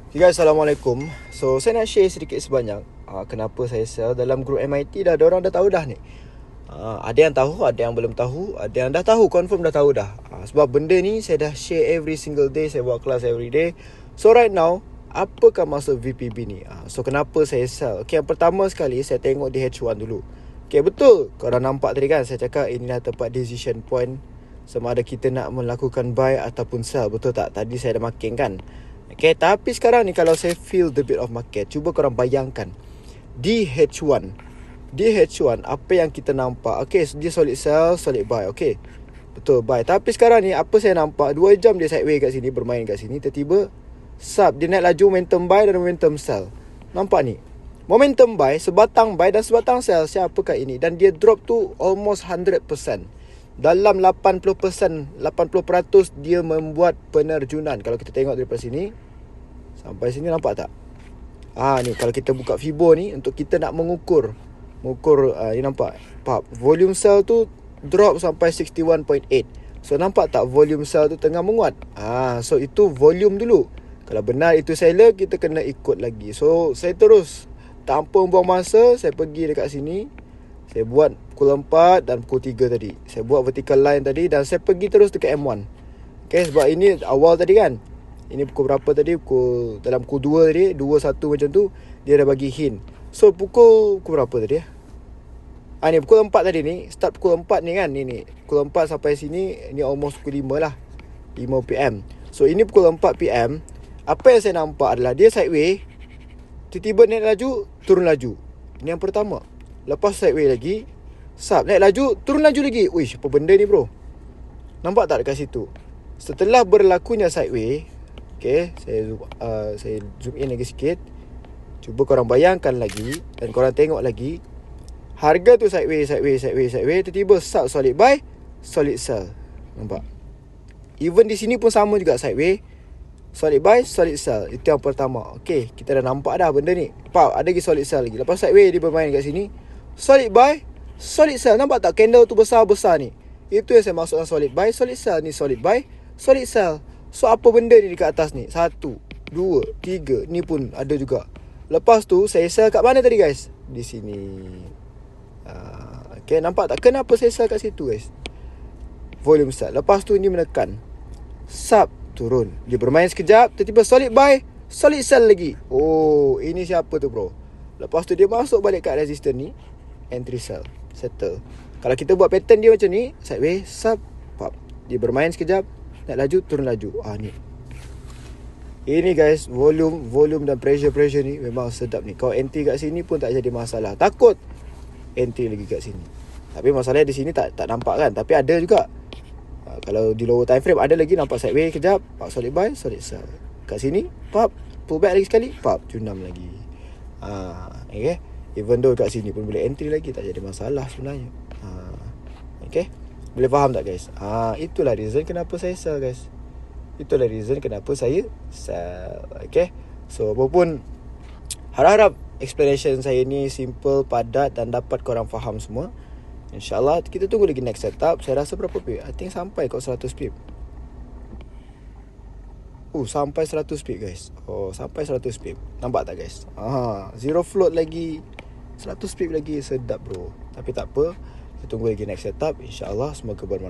Okay guys, Assalamualaikum. So saya nak share sedikit sebanyak kenapa saya sell dalam grup MIT dah. Diorang dah tahu dah ni. Ada yang tahu, ada yang belum tahu, ada yang dah tahu, confirm dah tahu dah. Sebab benda ni saya dah share every single day. Saya buat kelas every day. So right now, apakah maksud VPB ni? So kenapa saya sell? Okay, yang pertama sekali saya tengok di H1 dulu. Okay, betul. Korang nampak tadi kan, saya cakap inilah tempat decision point sama ada kita nak melakukan buy ataupun sell. Betul tak? Tadi saya dah marking kan. Okay, tapi sekarang ni kalau saya feel the bit of market, cuba korang bayangkan di H1 apa yang kita nampak. Okay, dia solid sell, solid buy. Okay, betul, buy. Tapi sekarang ni apa saya nampak, 2 jam dia sideways kat sini, bermain kat sini. Tiba-tiba sub, dia naik laju, momentum buy dan momentum sell. Nampak ni, momentum buy, sebatang buy dan sebatang sell. Siapakah ini? Dan dia drop tu almost 100%. Dalam 80% dia membuat penerjunan. Kalau kita tengok daripada sini sampai sini, nampak tak? Ni kalau kita buka Fibo ni untuk kita nak mengukur ni nampak volume sell tu drop sampai 61.8. So nampak tak volume sell tu tengah menguat. So itu volume dulu. Kalau benar itu seller, kita kena ikut lagi. So saya terus tanpa buang masa, saya pergi dekat sini. Saya buat pukul 4 dan pukul 3 tadi. Saya buat vertical line tadi dan saya pergi terus dekat M1. Okay, sebab ini awal tadi kan. Ini pukul berapa tadi? Dalam pukul 2 tadi, 2-1 macam tu, dia dah bagi hint. So pukul berapa tadi ya? Ni pukul 4 tadi ni. Start pukul 4 ni kan. Ni pukul 4 sampai sini, ni almost pukul 5 lah. 5 PM. So ini pukul 4 PM. Apa yang saya nampak adalah dia sideways, tiba-tiba naik laju, turun laju. Ini yang pertama. Lepas sideways lagi, sub, naik laju, turun laju lagi. Uish, apa benda ni bro? Nampak tak dekat situ? Setelah berlakunya sideways, okay, saya zoom in lagi sikit. Cuba korang bayangkan lagi dan korang tengok lagi. Harga tu sideways, tiba-tiba sub, solid buy, solid sell. Nampak? Even di sini pun sama juga, sideways, solid buy, solid sell. Itu yang pertama. Okay, kita dah nampak dah benda ni. Ada lagi solid sell lagi. Lepas sideways dia bermain kat sini, solid buy, solid sell. Nampak tak candle tu besar-besar ni? Itu yang saya maksudkan solid buy, solid sell. Ni solid buy, solid sell. So apa benda ni dekat atas ni? 1, 2, 3. Ni pun ada juga. Lepas tu saya sell kat mana tadi guys? Di sini. Okay, nampak tak? Kenapa saya sell kat situ guys? Volume sell. Lepas tu ni menekan, sub, turun. Dia bermain sekejap, tiba-tiba solid buy, solid sell lagi. Oh, ini siapa tu bro? Lepas tu dia masuk balik kat resistance ni, entry sell, settle. Kalau kita buat pattern dia macam ni, sideways, sub, pop. Dia bermain sekejap, naik laju, turun laju. Ni. Ini guys, volume dan pressure ni memang sedap ni. Kau entry kat sini pun tak jadi masalah. Takut entry lagi kat sini. Tapi masalahnya di sini tak nampak kan. Tapi ada juga. Kalau di lower time frame ada lagi nampak sideways kejap, pop, solid buy, solid sell. Kat sini, pop, pull back lagi sekali, pop, cunam lagi. Okay. Even though kat sini pun boleh entry lagi, tak jadi masalah sebenarnya. Okay. Boleh faham tak guys? Itulah reason kenapa saya sell guys. Itulah reason kenapa saya sell. Okay. So apapun, harap-harap explanation saya ni simple, padat dan dapat korang faham semua. InsyaAllah kita tunggu lagi next setup. Saya rasa berapa pip? I think sampai kot 100 pip. Sampai 100 pip guys. Sampai 100 pip. Nampak tak guys? Zero float lagi, 100 pip lagi. Sedap bro. Tapi tak apa, kita tunggu lagi next setup. InsyaAllah semoga bermanfaat.